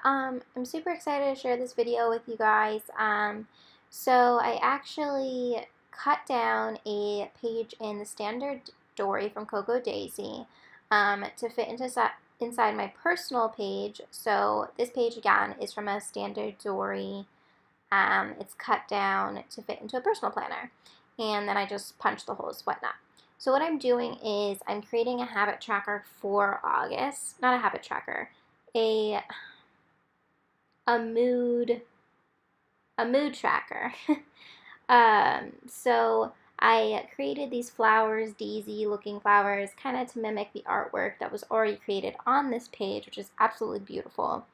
I'm super excited to share this video with you guys. So I actually cut down a page in the standard Dori from Coco Daisy to fit inside my personal page. So this page again is from a standard Dori. It's cut down to fit into a personal planner, and then I just punch the holes, whatnot. So what I'm doing is I'm creating a habit tracker for August, not a habit tracker, a a mood a mood tracker. So I created these flowers, daisy looking flowers, kind of to mimic the artwork that was already created on this page, which is absolutely beautiful.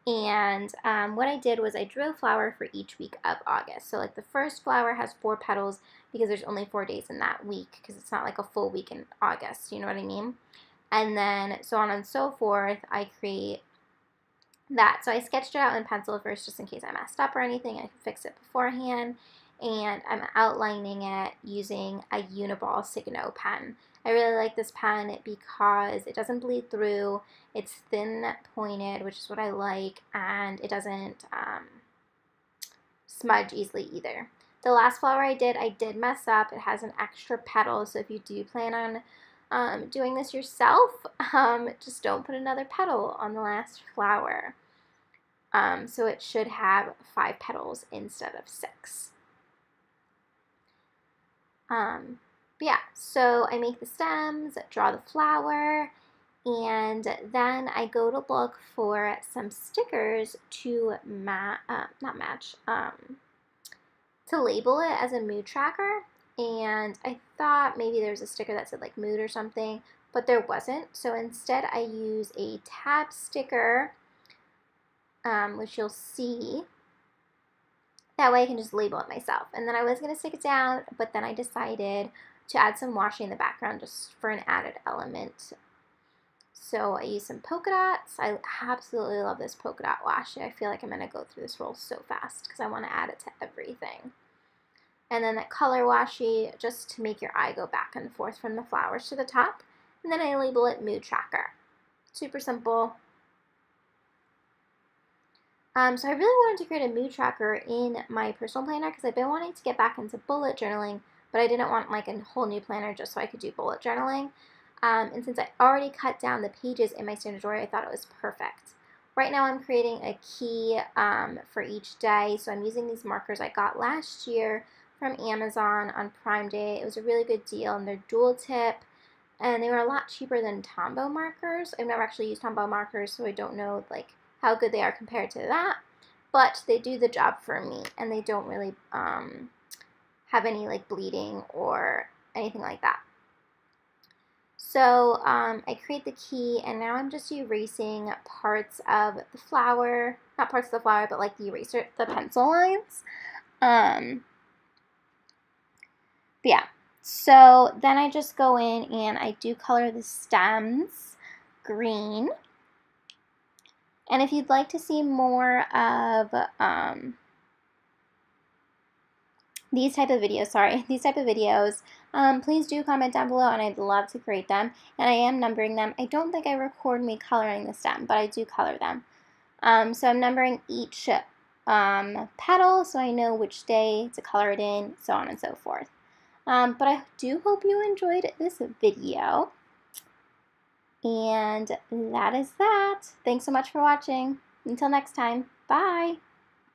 And what I did was I drew a flower for each week of August. So like the first flower has 4 petals because there's only 4 days in that week, because it's not like a full week in August, you know what I mean? And then so on and so forth, I create that. So I sketched it out in pencil first just in case I messed up or anything. I could fix it beforehand. And I'm outlining it using a Uniball Signo pen. I really like this pen because it doesn't bleed through, it's thin pointed, which is what I like, and it doesn't smudge easily either. The last flower I did mess up. It has an extra petal, so if you do plan on doing this yourself, just don't put another petal on the last flower. So it should have 5 petals instead of 6. But yeah, so I make the stems, draw the flower, and then I go to look for some stickers to to label it as a mood tracker. And I thought maybe there was a sticker that said like mood or something, but there wasn't. So instead I use a tab sticker, which you'll see. That way I can just label it myself. And then I was going to stick it down, but then I decided to add some washi in the background just for an added element. So I used some polka dots. I absolutely love this polka dot washi. I feel like I'm going to go through this roll so fast because I want to add it to everything. And then that color washi just to make your eye go back and forth from the flowers to the top. And then I label it Mood Tracker. Super simple. So I really wanted to create a mood tracker in my personal planner because I've been wanting to get back into bullet journaling, but I didn't want like a whole new planner just so I could do bullet journaling. And since I already cut down the pages in my standard drawer, I thought it was perfect. Right now I'm creating a key for each day, so I'm using these markers I got last year from Amazon on Prime Day. It was a really good deal, and they're dual tip, and they were a lot cheaper than Tombow markers. I've never actually used Tombow markers, so I don't know like how good they are compared to that, but they do the job for me, and they don't really have any like bleeding or anything like that. So I create the key, and now I'm just erasing parts of the flower, not parts of the flower, but like the pencil lines. But yeah, so then I just go in and I do color the stems green. And if you'd like to see more of these type of videos, please do comment down below, and I'd love to create them. And I am numbering them. I don't think I record me coloring the stem, but I do color them. So I'm numbering each petal so I know which day to color it in, so on and so forth. But I do hope you enjoyed this video. And that is that. Thanks so much for watching. Until next time, bye.